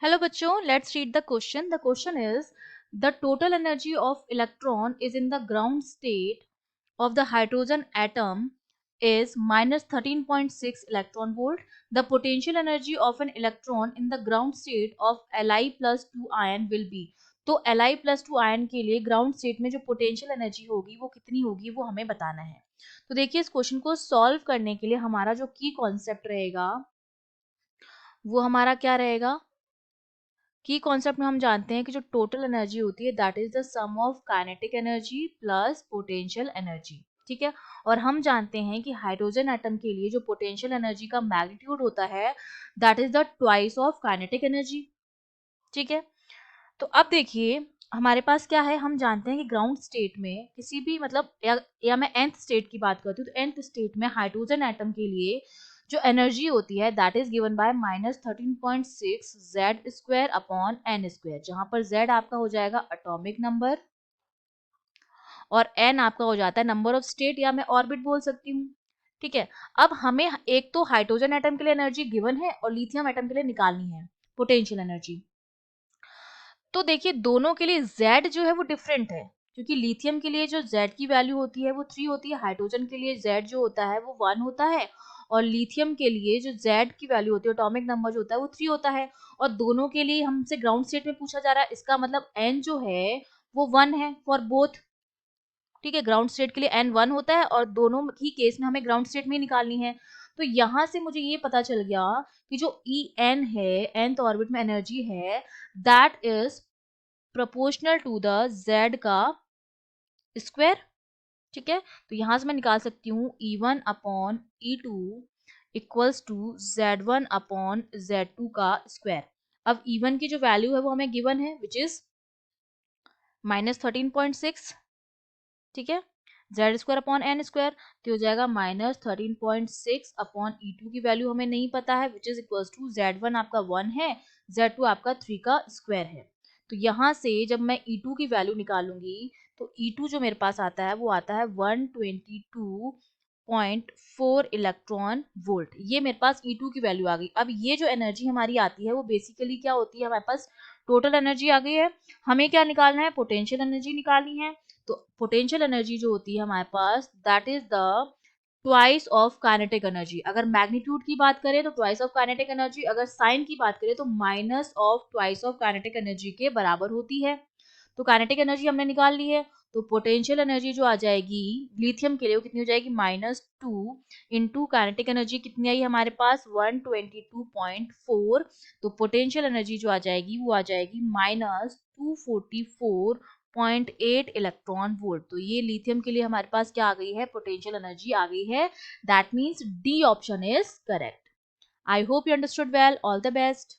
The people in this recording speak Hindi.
Hello बच्चों, let's read the question. The question is the total energy of electron is in the ground state of the hydrogen atom is minus 13.6 electron volt. The potential energy of an electron in the ground state of Li plus 2 ion will be. तो Li plus 2 ion के लिए ग्राउंड स्टेट में जो पोटेंशियल एनर्जी होगी वो कितनी होगी वो हमें बताना है. तो देखिए इस क्वेश्चन को सॉल्व करने के लिए हमारा जो की कॉन्सेप्ट रहेगा वो हमारा क्या रहेगा. की कॉन्सेप्ट में हम जानते हैं कि जो टोटल एनर्जी होती है that is the sum of kinetic energy plus potential energy. ठीक है. और हम जानते हैं कि हाइड्रोजन एटम के लिए जो पोटेंशियल एनर्जी का मैग्नीट्यूड होता है that is the twice of kinetic energy. ठीक है. तो अब देखिए हमारे पास क्या है. हम जानते हैं कि ग्राउंड स्टेट में किसी भी मतलब या मैं nth स्टेट की बात करती हूँ तो nth स्टेट में हाइड्रोजन एटम के लिए जो एनर्जी होती है that is given by -13.6 Z square upon n square, जहां पर जेड आपका हो जाएगा एटॉमिक नंबर और एन आपका हो जाता है नंबर ऑफ स्टेट या मैं ऑर्बिट बोल सकती हूँ. ठीक है. अब हमें एक तो हाइड्रोजन एटम के लिए एनर्जी गिवन है और लिथियम एटम के लिए निकालनी है पोटेंशियल एनर्जी. तो देखिए दोनों के लिए Z जो है वो डिफरेंट है, क्योंकि लिथियम के लिए जो Z की वैल्यू होती है वो 3 होती है, हाइड्रोजन के लिए Z जो होता है वो 1 होता है और लिथियम के लिए जो Z की वैल्यू होती है एटॉमिक नंबर जो होता है वो 3 होता है. और दोनों के लिए हमसे ग्राउंड स्टेट में पूछा जा रहा है, इसका मतलब N जो है वो 1 है फॉर बोथ. ठीक है. ग्राउंड स्टेट के लिए N 1 होता है और दोनों ही केस में हमें ग्राउंड स्टेट में ही निकालनी है. तो यहाँ से मुझे ये पता चल गया कि जो En है nth ऑर्बिट में एनर्जी है that is proportional to the z का स्क्वायर. ठीक है. तो यहां से मैं निकाल सकती हूँ E1 upon E2 equals to Z1 upon Z2 का स्क्वायर. अब E1 की जो वैल्यू है वो हमें गिवन है विच इज -13.6. ठीक है. Z square upon n square तो हो जाएगा -13.6 अपॉन E2 की वैल्यू हमें नहीं पता है which is equals to Z1 आपका 1 है, Z2 आपका 3 का स्क्वायर है. तो यहाँ से जब मैं E2 की वैल्यू निकालूंगी तो E2 जो मेरे पास आता है वो आता है 122.4 इलेक्ट्रॉन वोल्ट. ये मेरे पास E2 की वैल्यू आ गई. अब ये जो एनर्जी हमारी आती है वो बेसिकली क्या होती है, हमारे पास टोटल एनर्जी आ गई है. हमें क्या निकालना है, पोटेंशियल एनर्जी निकालनी है. तो पोटेंशियल एनर्जी जो होती है हमारे पास that is the twice of kinetic energy. अगर मैग्नीट्यूड की बात करें तो ट्वाइस ऑफ काइनेटिक एनर्जी, अगर साइन की बात करें तो minus of twice of kinetic energy के बराबर होती है. तो काइनेटिक एनर्जी हमने निकाल ली है. तो पोटेंशियल एनर्जी जो आ जाएगी लिथियम के लिए वो कितनी हो जाएगी -2 इंटू काइनेटिक एनर्जी कितनी आई हमारे पास 122.4. तो पोटेंशियल एनर्जी जो आ जाएगी वो आ जाएगी -244.8 इलेक्ट्रॉन वोल्ट. तो ये लिथियम के लिए हमारे पास क्या आ गई है, पोटेंशियल एनर्जी आ गई है. That means D option is correct. I hope you understood well. All the best.